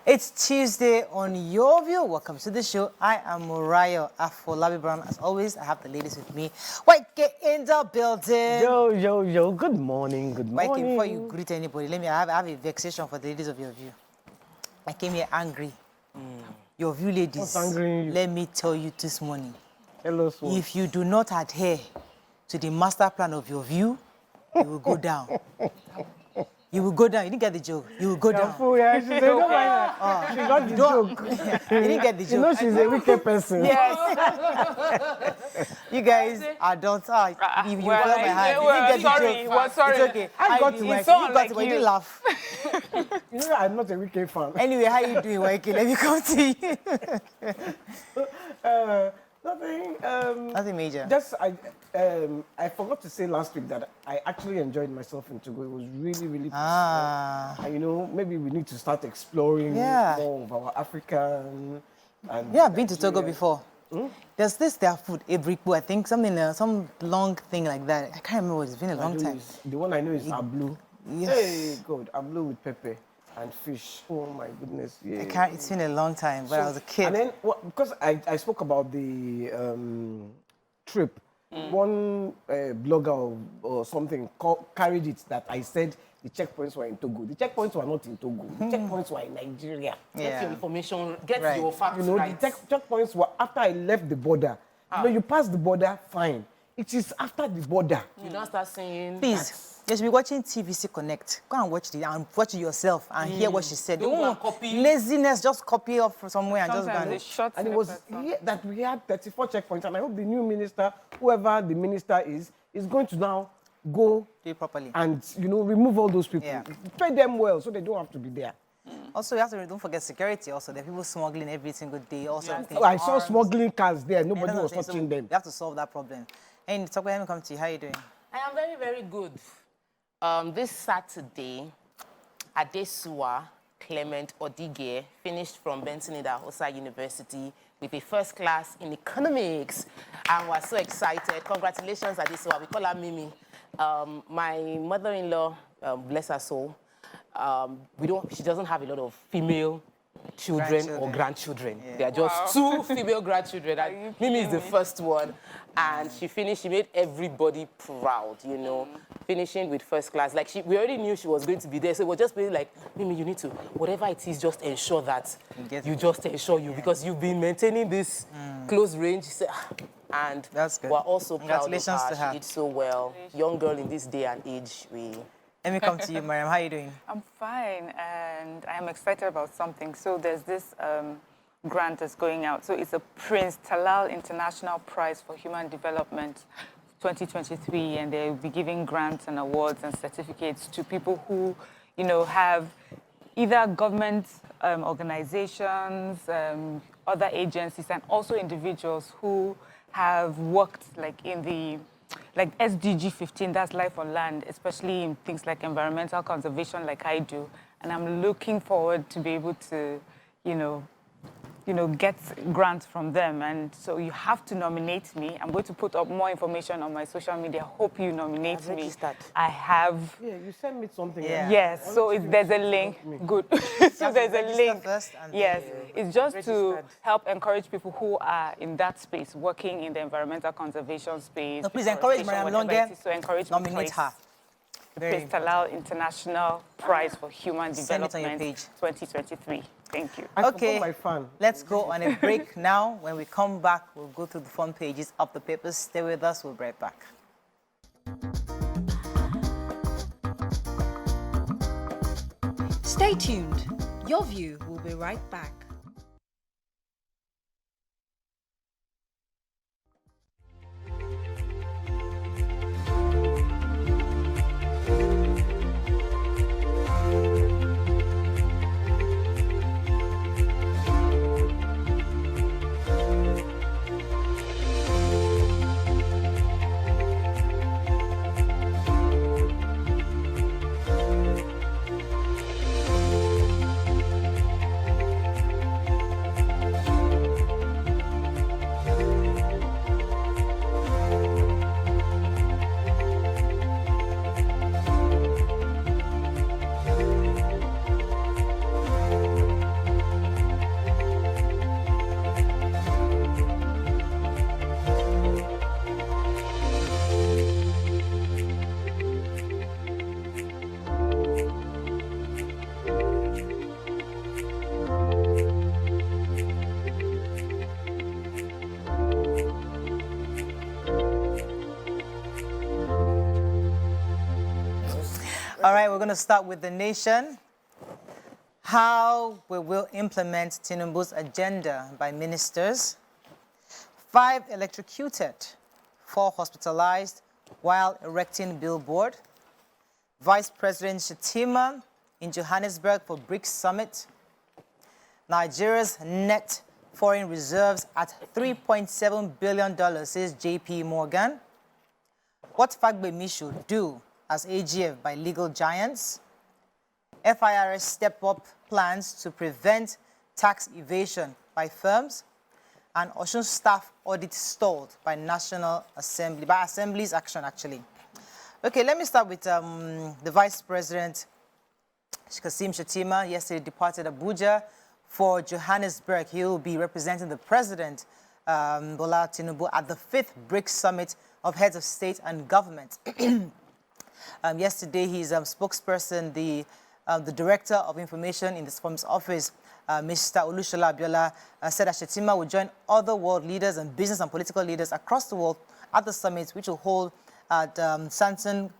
It's Tuesday on Your View. Welcome to the show. I am Moriah Afolabi Brown. As always, I have the ladies with me. Get in the building. Yo. Good morning. Before you greet anybody, I have a vexation for the ladies of Your View. I came here angry. Your View ladies, what's angry? Let me tell you this morning. Hello, sir. If you do not adhere to the master plan of Your View, you will go down. You will go down. You didn't get the joke. You will go down. Fool, yeah. She said, don't mind her. She got the joke. You didn't get the joke. You know she's a wicked person. Yes. You guys are don't. If you feel my hand, you didn't get the joke. Sorry. It's okay. I got to you my you didn't laugh. You know I'm not a wicked fan. Anyway, how you doing, Waike? Let me come to you. Nothing. Nothing major. Just I forgot to say last week that I actually enjoyed myself in Togo. It was really peaceful. And, you know, maybe we need to start exploring more of our African. And I've been to Togo before. There's their food, Ebriku, I think, some long thing like that. I can't remember. It's been a long time. The one I know is ablu. Yes. Hey, God, ablu with pepper and fish. Oh my goodness. Yeah. It's been a long time, but I was a kid. And then, because I spoke about the trip, one blogger or something carried it that I said the checkpoints were in Togo. The checkpoints were not in Togo. The checkpoints were in Nigeria. Get your information, get your facts right. The checkpoints were after I left the border. You know, you pass the border, fine. It is after the border. You don't start saying... Please. You should be watching TVC Connect. Go and watch it and watch it yourself and hear what she said. Don't copy. Laziness, just copy off from somewhere and Sometimes just go. And it was here that we had 34 checkpoints, and I hope the new minister, whoever the minister is going to now go Do it properly. and, you know, remove all those people. Yeah. Pay them well so they don't have to be there. Also, you have to don't forget security. Also, there are people smuggling every single day. Also, I saw smuggling cars there. Nobody was touching them. You have to solve that problem. And talk about him. Come to you. How are you doing? I am very, very good. This Saturday, Adesua Clement Odige finished from Benton Idahosa University with a first class in economics, and we're so excited. Congratulations, Adesua. We call her Mimi. My mother-in-law, bless her soul, she doesn't have a lot of female children or grandchildren. Yeah. They are just two female grandchildren. And Mimi is the first one. And she made everybody proud, you know, finishing with first class. Like, we already knew she was going to be there. So it was just really like, Mimi, you need to, whatever it is, just ensure that because you've been maintaining this close range. And that's good. We're also proud of Congratulations to her. She did so well. Young girl in this day and age, Let me come to you, Mariam. How are you doing? I'm fine, and I'm excited about something. So there's this grant that's going out. So it's a Prince Talal International Prize for Human Development 2023, and they'll be giving grants and awards and certificates to people who, you know, have either government organizations, other agencies, and also individuals who have worked in the SDG 15, that's life on land, especially in things like environmental conservation like I do. And I'm looking forward to be able to, get grants from them. And so you have to nominate me. I'm going to put up more information on my social media. Hope you nominate me. I have. Yeah, you sent me something. Yeah. Yes, so there's a link. Good. So there's a link. Yes, it's just to help encourage people who are in that space, working in the environmental conservation space. No, please encourage Mariam Longe. So encourage nominate her. The Prince Talal International Prize for Human Send Development it on your page. 2023. Thank you. Okay, let's go on a break now. When we come back, we'll go through the front pages of the papers. Stay with us. We'll be right back. Stay tuned. Your View will be right back. All right, we're going to start with the nation. How we will implement Tinubu's agenda by ministers. 5 electrocuted, 4 hospitalized while erecting billboard. Vice President Shettima in Johannesburg for BRICS Summit. Nigeria's net foreign reserves at $3.7 billion, says JP Morgan. What Fagbemi should do as AGF by legal giants. FIRS step up plans to prevent tax evasion by firms. And Osun staff audit stalled by National Assembly, by Assembly's action actually. Okay, let me start with the Vice President, Kasim Shettima, yesterday departed Abuja for Johannesburg. He will be representing the President, Bola Tinubu, at the 5th BRICS Summit of Heads of State and Government. Yesterday, his spokesperson, the Director of Information in the Forms Office, Mr. Olushola Abiola, said that Shettima will join other world leaders and business and political leaders across the world at the summit, which will hold at Sanson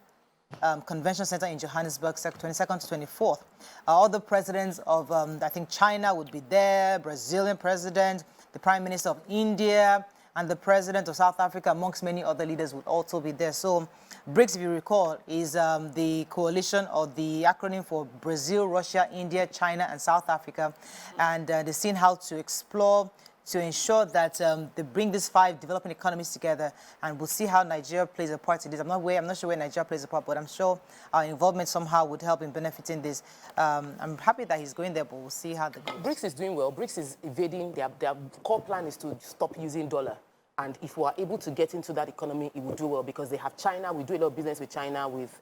Convention Center in Johannesburg, 22nd to 24th. Other presidents of, I think, China would be there, Brazilian president, the Prime Minister of India, and the President of South Africa, amongst many other leaders, would also be there. So BRICS, if you recall, is the coalition or the acronym for Brazil, Russia, India, China, and South Africa. And they've seen how to explore to ensure that they bring these 5 developing economies together, and we'll see how Nigeria plays a part in this. I'm not sure where Nigeria plays a part, but I'm sure our involvement somehow would help in benefiting this. I'm happy that he's going there, but we'll see how that goes. BRICS is doing well. BRICS is evading, their core plan is to stop using dollar. And if we are able to get into that economy, it will do well because they have China. We do a lot of business with China, with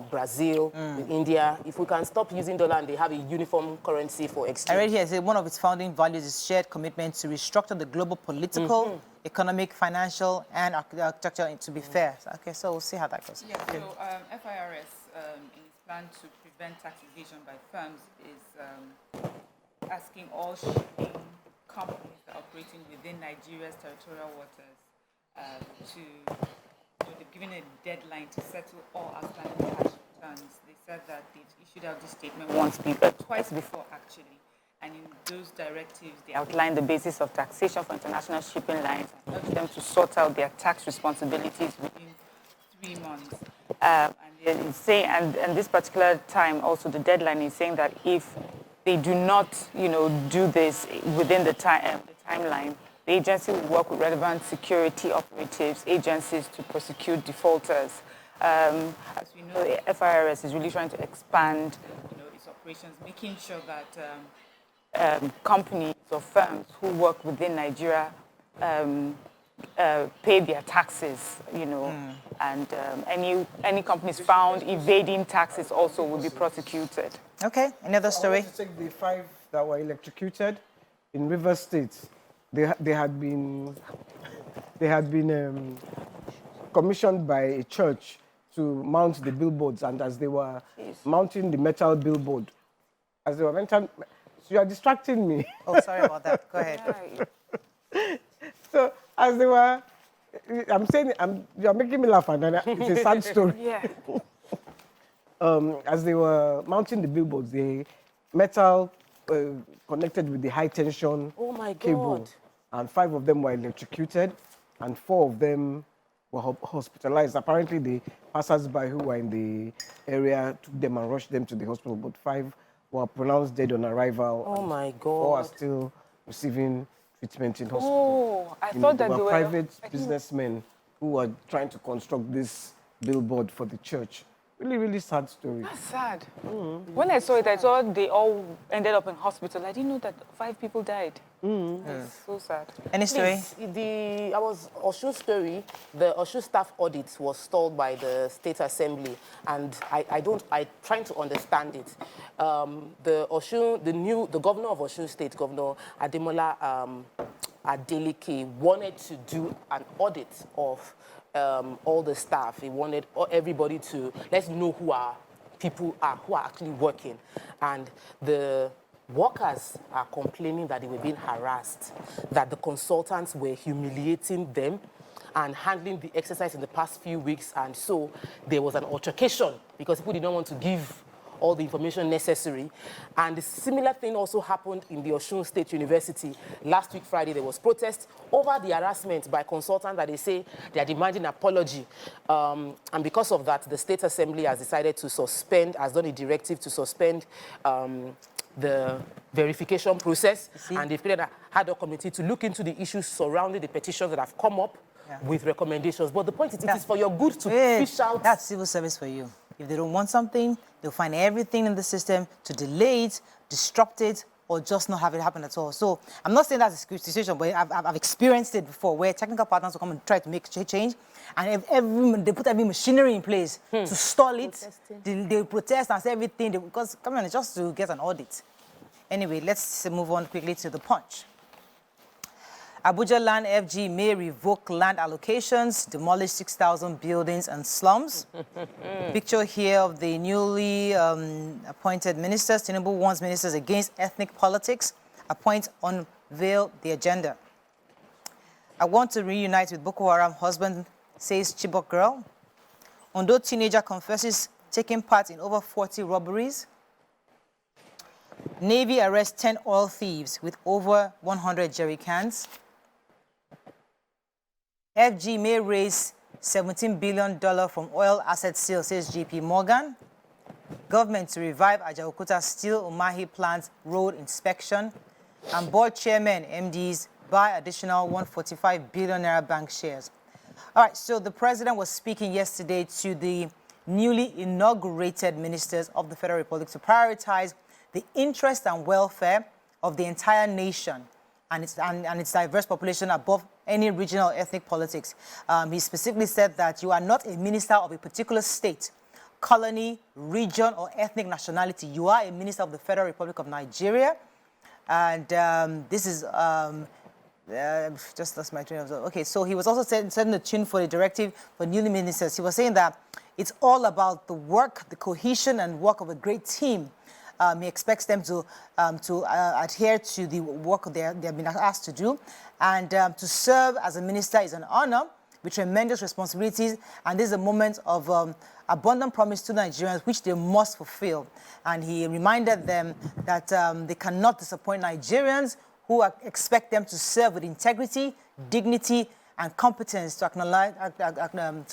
Brazil, with India. If we can stop using dollar and they have a uniform currency for exchange. I read here, say one of its founding values is shared commitment to restructure the global political, economic, financial, and architecture to be fair. Okay, so we'll see how that goes. Yeah, so FIRS, in its plan to prevent tax evasion by firms, is asking all shipping companies that are operating within Nigeria's territorial waters they've given a deadline to settle all outstanding tax returns. They said that they've issued out this statement twice before, actually. And in those directives, they outlined the basis of taxation for international shipping lines and urged them to sort out their tax responsibilities within 3 months. And this particular time, also the deadline is saying that if they do not, do this within the timeline, the agency will work with relevant security operatives, agencies to prosecute defaulters. As we know, the FIRS is really trying to expand, its operations, making sure that companies or firms who work within Nigeria pay their taxes, and any companies found evading taxes also will be prosecuted. Okay, another story. I want to take the 5 that were electrocuted in River State. They had been commissioned by a church to mount the billboards, and as they were mounting the metal billboard, so you are distracting me. Oh, sorry about that. Go ahead. So as they were, you are making me laugh, and it's a sad story. Yeah. As they were mounting the billboards, the metal connected with the high tension cable, and 5 of them were electrocuted, and 4 of them were hospitalized. Apparently, the passers-by who were in the area took them and rushed them to the hospital, but 5 were pronounced dead on arrival. Oh my God! 4 are still receiving treatment in hospital. Oh, I thought that they were private businessmen who were trying to construct this billboard for the church. Really, really sad story. That's sad. When I saw it, I thought they all ended up in hospital. I didn't know that 5 people died. That's so sad. Any story? Osun story, the Osun staff audit was stalled by the State Assembly, and I'm trying to understand it. The governor of Osun State, Governor Ademola Adeleke, wanted to do an audit of all the staff. He wanted everybody to, let's know who our people are, who are actually working. And the workers are complaining that they were being harassed, that the consultants were humiliating them, and handling the exercise in the past few weeks. And so there was an altercation because people did not want to give all the information necessary. And the similar thing also happened in the Osun State University. Last week, Friday, there was protest over the harassment by consultants that they say they are demanding apology. And because of that, the State Assembly has decided to suspend, has done a directive to suspend the verification process. And they've created a ad hoc committee to look into the issues surrounding the petitions that have come up with recommendations. But the point is, it is for your good to fish out. That's civil service for you. If they don't want something, they'll find everything in the system to delay it, disrupt it, or just not have it happen at all. So I'm not saying that's a situation, but I've experienced it before, where technical partners will come and try to make change, and they put every machinery in place to stall it. They protest and say everything, because, come on, it's just to get an audit. Anyway, let's move on quickly to the Punch. Abuja Land FG may revoke land allocations, demolish 6,000 buildings and slums. Picture here of the newly appointed ministers. Tinubu warns ministers against ethnic politics. Appoint, unveil the agenda. I want to reunite with Boko Haram husband, says Chibok girl. Ondo teenager confesses taking part in over 40 robberies. Navy arrests 10 oil thieves with over 100 jerry cans. FG may raise $17 billion from oil asset sale, says JP Morgan. Government to revive Ajaokuta Steel Umahi plant road inspection. And board chairman, MDs, buy additional 145 billion naira bank shares. All right, so the president was speaking yesterday to the newly inaugurated ministers of the Federal Republic to prioritize the interest and welfare of the entire nation and its diverse population above any regional ethnic politics. He specifically said that you are not a minister of a particular state, colony, region, or ethnic nationality. You are a minister of the Federal Republic of Nigeria. And this is, just lost my train of thought. Okay, so he was also setting the tune for the directive for newly ministers. He was saying that it's all about the work, the cohesion and work of a great team. He expects them to adhere to the work they've been asked to do. And to serve as a minister is an honor with tremendous responsibilities. And this is a moment of abundant promise to Nigerians, which they must fulfill. And he reminded them that they cannot disappoint Nigerians who expect them to serve with integrity, dignity, and competence to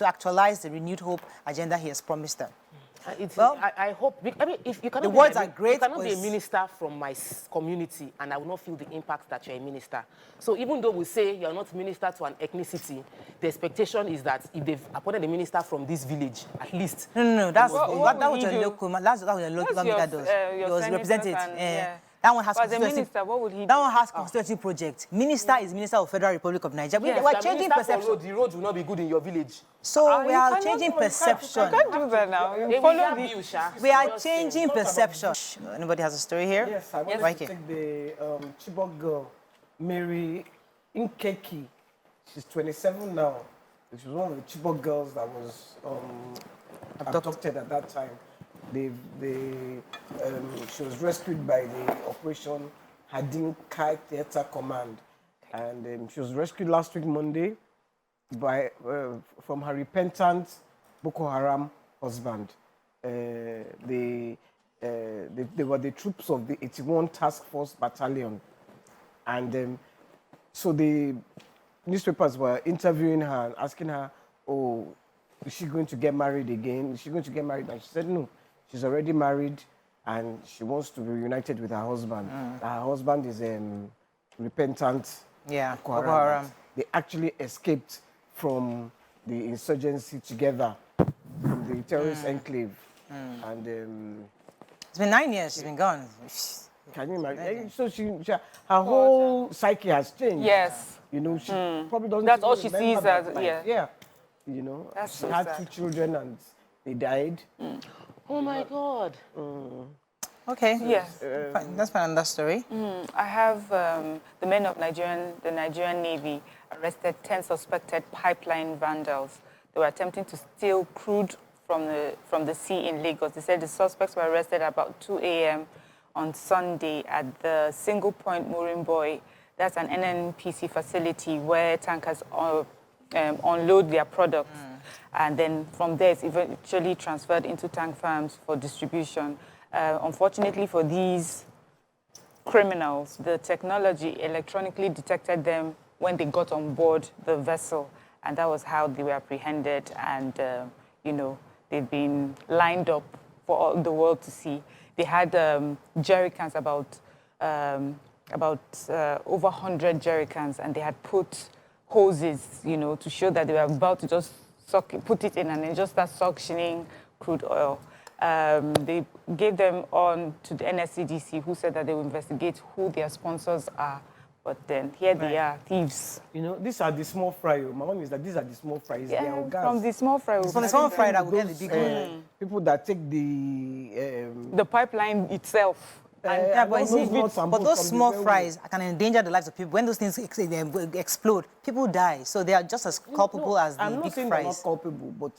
actualize the renewed hope agenda he has promised them. Well, I hope, I mean, if you cannot the words are great. You cannot be a minister from my community and I will not feel the impact that you're a minister. So even though we say you're not minister to an ethnicity, the expectation is that if they've appointed a minister from this village, at least. No, that's what your local minister does. He was represented. That one has minister, what would he do? That one has constituency project. Minister is Minister of Federal Republic of Nigeria. Yes, we are changing perception. The road will not be good in your village. So we are changing perception. You can't do that now. We are changing perception. Anybody has a story here? Yes, I want to take the Chibok girl, Mary Nkeki. She's 27 now. She was one of the Chibok girls that was abducted at that time. She was rescued by the Operation Hadin Kai Theater Command. And she was rescued last week, Monday, by from her repentant Boko Haram husband. They were the troops of the 81 Task Force Battalion. And so the newspapers were interviewing her and asking her, oh, is she going to get married again? Is she going to get married? And she said no. She's already married and she wants to be reunited with her husband. Her husband is repentant. Yeah, Boko Haram. They actually escaped from the insurgency together, from the terrorist enclave. And it's been 9 years she's been gone. Can you imagine? So her whole psyche has changed. Yes. You know, she probably doesn't. That's all she sees as, yeah. You know, that's she had 2 children and they died. Oh my God. Okay. Yes. That's another story. I have the men of the Nigerian Navy arrested 10 suspected pipeline vandals. They were attempting to steal crude from the sea in Lagos. They said the suspects were arrested at about 2 a.m. on Sunday at the Single Point Mooring Buoy. That's an NNPC facility where tankers unload their products. And then from there, it's eventually transferred into tank farms for distribution. Unfortunately for these criminals, the technology electronically detected them when they got on board the vessel. And that was how they were apprehended. And, you know, they'd been lined up for all the world to see. They had jerry cans, over 100 jerry cans, and they had put hoses, you know, to show that they were about to just put it in and then just start suctioning crude oil. They gave them on to the NSCDC, who said that they will investigate who their sponsors are. But then here they are, thieves. You know, these are the small fry. My mom is that these are the small fries. Yeah, they are from the small fry. From the small fry that we get the big one. People that take the pipeline itself. Yeah, but, but those small railway. fries can endanger the lives of people. When those things explode, people die. So they are just as culpable as the I'm not big saying fries. they're not culpable, but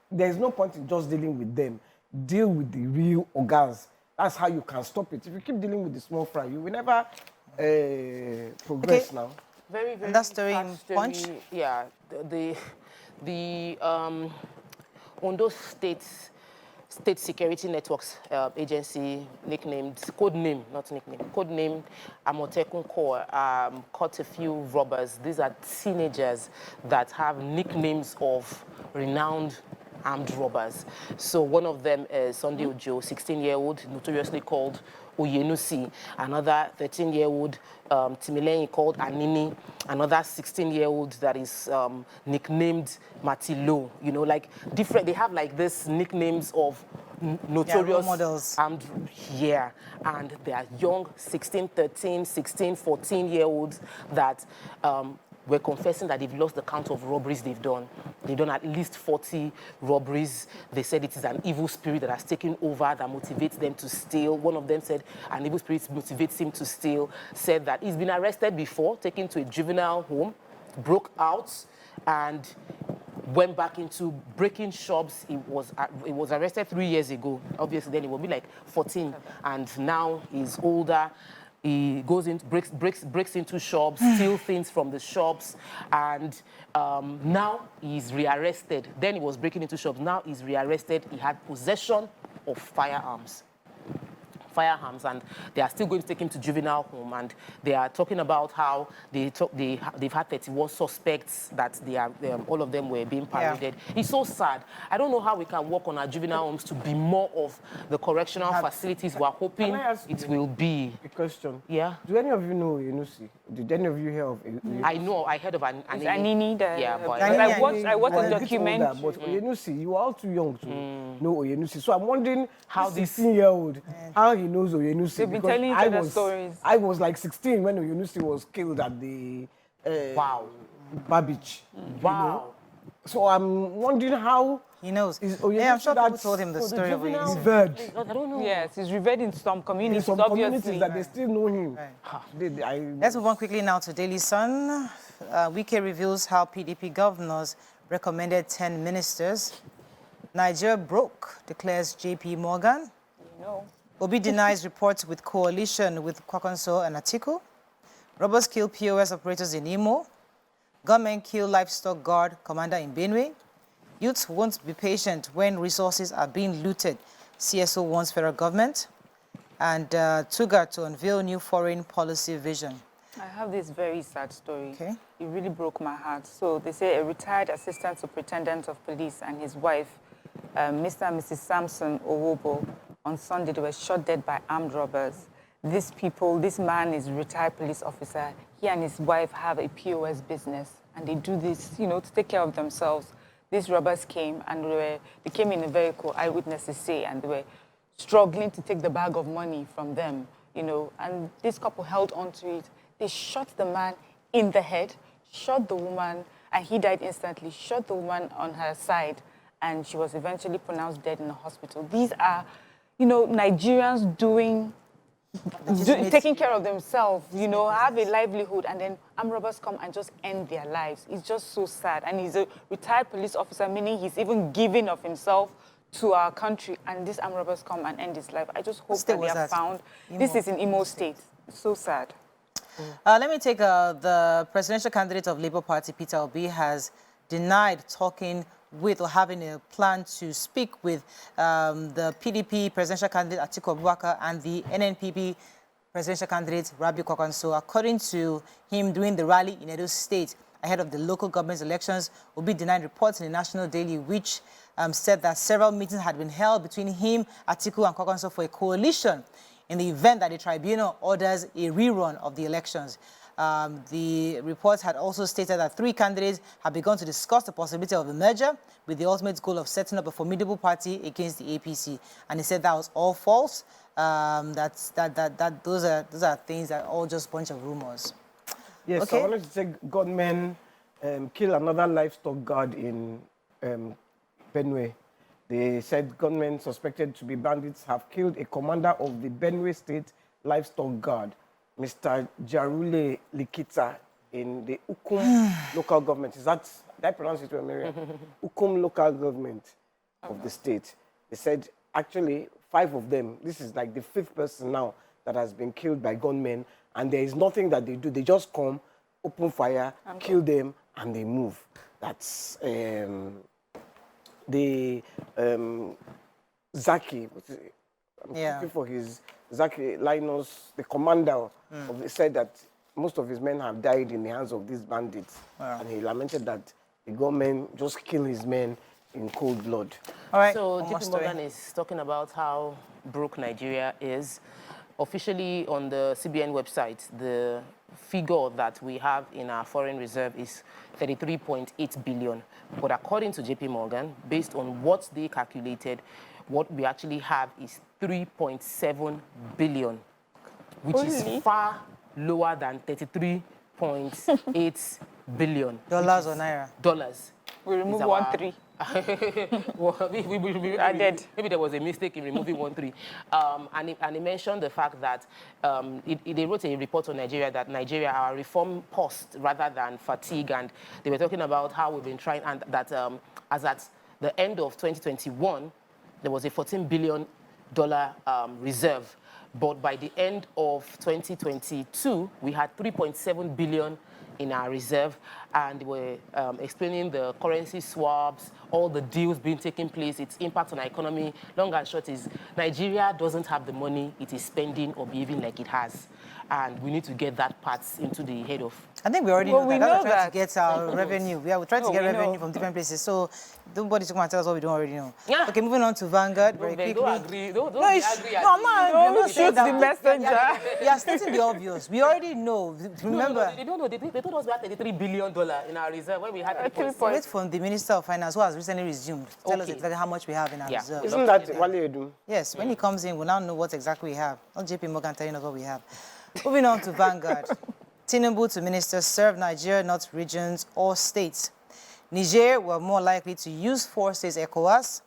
there's no point in just dealing with them. Deal with the real organs. That's how you can stop it. If you keep dealing with the small fry, you will never progress now. Very, very And that story sad in story. Punch? Yeah, the Ondo State Security Networks Agency, codenamed Amotekun Corps, caught a few robbers. These are teenagers that have nicknames of renowned armed robbers. So one of them is Sunday Ojo, 16-year-old, notoriously called Oyenusi. Another 13-year-old, Timileyin, called Anini. Another 16-year-old that is nicknamed Matilo. You know, like different. They have like this nicknames of notorious models. armed, and they are young 16, 13, 16, 14-year-olds that were confessing that they've lost the count of robberies they've done. They've done at least 40 robberies. They said it is an evil spirit that has taken over that motivates them to steal. One of them said an evil spirit motivates him to steal, said that he's been arrested before, taken to a juvenile home, broke out, and went back into breaking shops. He was arrested 3 years ago. Obviously, then he will be like 14, and now he's older. He goes in, breaks into shops, steals things from the shops, and now he's rearrested. Then he was breaking into shops. Now he's rearrested. He had possession of firearms, and they are still going to take him to juvenile home. And they are talking about how they've had 31 suspects that all of them were being paraded. Yeah. It's so sad. I don't know how we can work on our juvenile homes to be more of the correctional facilities we're hoping it will be. A question. Yeah. Do any of you know Yenusi? Did any of you hear of Yenusi? I heard of Anini. Anini. Yeah, but I watched a documentary. But Yenusi, you are all too young to know Yenusi. So I'm wondering how this 16-year-old, how he knows Oyenusi. They've been telling each other stories. I was like 16 when Oyenusi was killed at the Bar Beach. Wow. You know? So I'm wondering how he knows. Yeah, I'm sure people told him the story of Oyenusi. I don't know. Yes, he's revered in some communities. In some communities that they still know him. Right. Let's move on quickly now to Daily Sun. Wike reveals how PDP governors recommended 10 ministers. Nigeria broke, declares JP Morgan. No. Obi denies reports with coalition with Kwakonso and Atiku. Robbers kill POS operators in Imo. Gunmen kill livestock guard commander in Benue. Youths won't be patient when resources are being looted. CSO warns federal government. And Tuga to unveil new foreign policy vision. I have this very sad story. Okay. It really broke my heart. So they say a retired assistant superintendent of police and his wife, Mr. and Mrs. Samson Owobo, on Sunday, they were shot dead by armed robbers. This man is a retired police officer. He and his wife have a POS business, and they do this, you know, to take care of themselves. These robbers came, and they came in a vehicle, eyewitnesses say, and they were struggling to take the bag of money from them, you know, and this couple held on to it. They shot the man in the head, shot the woman, and he died instantly, shot the woman on her side, and she was eventually pronounced dead in the hospital. These are, you know, Nigerians taking care of themselves, you know, have a livelihood, and then armed robbers come and just end their lives. It's just so sad. And he's a retired police officer, meaning he's even giving of himself to our country, and these armed robbers come and end his life. I just hope that they are found. This is in Imo State. It's so sad. Let me take the presidential candidate of Labour Party, Peter Obi, has denied talking with or having a plan to speak with the PDP presidential candidate Atiku Abubakar and the NNPP presidential candidate Rabiu Kwankwaso. According to him, during the rally in Edo State ahead of the local government elections, Obi denied reports in the National Daily, which said that several meetings had been held between him, Atiku, and Kwankwaso for a coalition in the event that the tribunal orders a rerun of the elections. The reports had also stated that 3 candidates had begun to discuss the possibility of a merger with the ultimate goal of setting up a formidable party against the APC. And he said that was all false. Those are things that are all just a bunch of rumors. Yes, Okay. I wanted to say gunmen kill another livestock guard in Benue. They said gunmen suspected to be bandits have killed a commander of the Benue State Livestock Guard, Mr. Jarule Likita, in the Ukum local government. Did I pronounce it well, Miriam? Ukum local government of the state. They said actually 5 of them, this is like the 5th person now that has been killed by gunmen, and there is nothing that they do. They just come, open fire, kill them, and they move. That's Zaki. I'm looking for his Zaki Linus, the commander, said that most of his men have died in the hands of these bandits. Wow. And he lamented that the government just kill his men in cold blood. All right. So JP Morgan is talking about how broke Nigeria is. Officially on the CBN website, the figure that we have in our foreign reserve is 33.8 billion. But according to JP Morgan, based on what they calculated, what we actually have is 3.7 billion, which is far lower than 33.8 billion. Dollars or naira? Dollars. We remove 1 3. Well, maybe there was a mistake in removing 1 3. And he mentioned the fact that they wrote a report on Nigeria that Nigeria, our reform paused rather than fatigue. And they were talking about how we've been trying, and that as at the end of 2021, there was a $14 billion reserve. But by the end of 2022, we had 3.7 billion in our reserve, and we're explaining the currency swaps, all the deals being taking place, its impact on our economy. Long and short is Nigeria doesn't have the money it is spending or behaving like it has. And we need to get that part into the head of. I think we already know that. We That's know why we're trying that. to get our revenue. We're trying to get revenue know. from different places. So nobody's going to tell us what we don't already know. Yeah. Okay, moving on to Vanguard very quickly. Don't agree. Don't No, be it's, angry no, at I'm me. not. No, I'm not shoot saying the that. messenger. We are stating the obvious. We already know. Remember. No, they don't know. They told us we had $33 billion in our reserve when we had 3.6. Wait from the Minister of Finance, who has recently resumed. Tell us Okay. exactly how much we have in our reserve. Isn't that Wale Edu? Yes, when he comes in, we'll now know what exactly we have. Not JP Morgan telling us what we have. Moving on to Vanguard. Tinubu to ministers serve Nigeria, not regions or states. Niger were more likely to use forces ECOWAS.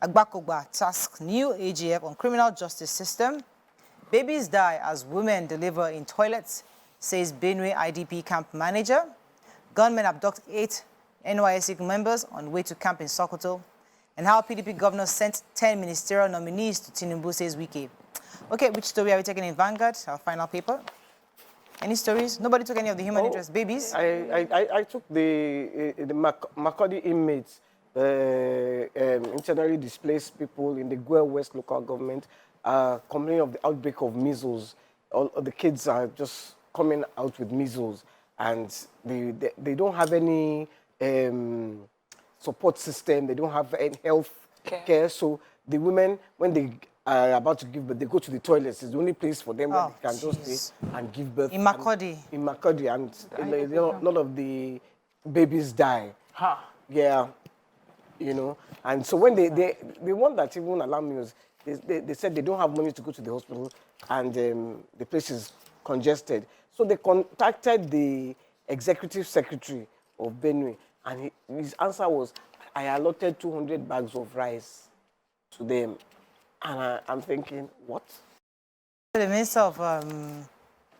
Agbakogba tasks new AGF on criminal justice system. Babies die as women deliver in toilets, says Benue IDP camp manager. Gunmen abduct 8 NYSC members on way to camp in Sokoto. And how PDP governor sent 10 ministerial nominees to Tinubu, says Wike. Okay, which story are we taking in Vanguard, our final paper? Any stories? Nobody took any of the human interest babies? I took the Makurdi inmates, internally displaced people in the Guel West local government, complaining of the outbreak of measles. All the kids are just coming out with measles, and they don't have any support system. They don't have any health care. So the women, when they are about to give birth, they go to the toilets. It's the only place for them where they can just stay and give birth. In Makurdi? In Makurdi, and a lot of the babies die. Yeah, you know. And so when the one that even alarmed me was, they said they don't have money to go to the hospital, and the place is congested. So they contacted the executive secretary of Benue, and his answer was, I allotted 200 bags of rice to them. And I'm thinking, what? The Minister of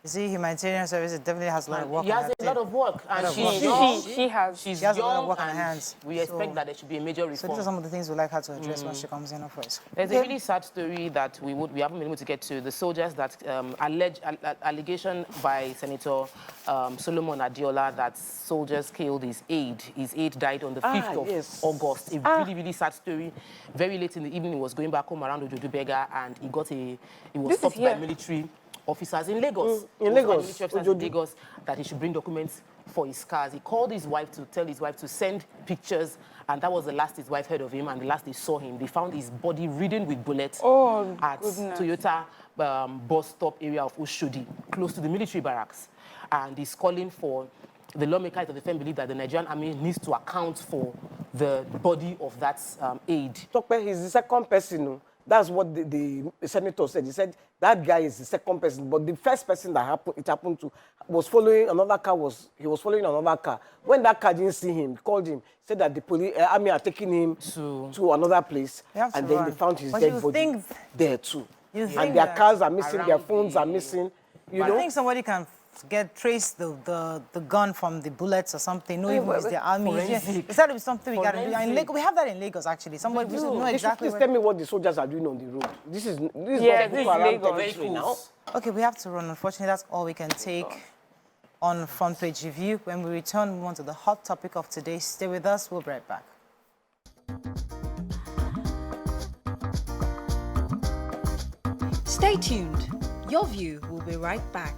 You see, humanitarian services definitely has a lot of work. He has a lot of work, and she's She has. She's She has a lot of young, work on her and hands. we expect that there should be a major So these reform. are some of the things we'd like her to address when she comes in first. There's a really sad story that we haven't been able to get to. The soldiers that allegation by Senator Solomon Adiola that soldiers killed his aide. His aide died on the 5th of August. A really, really sad story. Very late in the evening, he was going back home around Ojodubega, and he was stopped by military officers in Lagos. Lagos. Military officers in Lagos that he should bring documents for his cars. He called his wife to tell his wife to send pictures, and that was the last his wife heard of him, and the last they saw him. They found his body ridden with bullets at Toyota bus stop area of Oshodi, close to the military barracks. And he's calling for the lawmakers of the firm believe that the Nigerian army needs to account for the body of that aide. He's the second person. That's what the senator said. He said that guy is the second person, but the first person that it happened to was following another car. He was following another car. When that car didn't see him, he called him, said that the police army are taking him to another place, and then they found his dead body there too. And their cars are missing, their phones are missing. You know? I think somebody can trace the gun from the bullets or something. No, even if it's the army. It's got to be something we got to do. In Lagos, we have that in Lagos actually. Somebody should know exactly. Please tell me what the soldiers are doing on the road. This is Lagos now. Okay, we have to run. Unfortunately, that's all we can take on Front Page Review. When we return, we move on to the hot topic of today. Stay with us. We'll be right back. Stay tuned. Your View will be right back.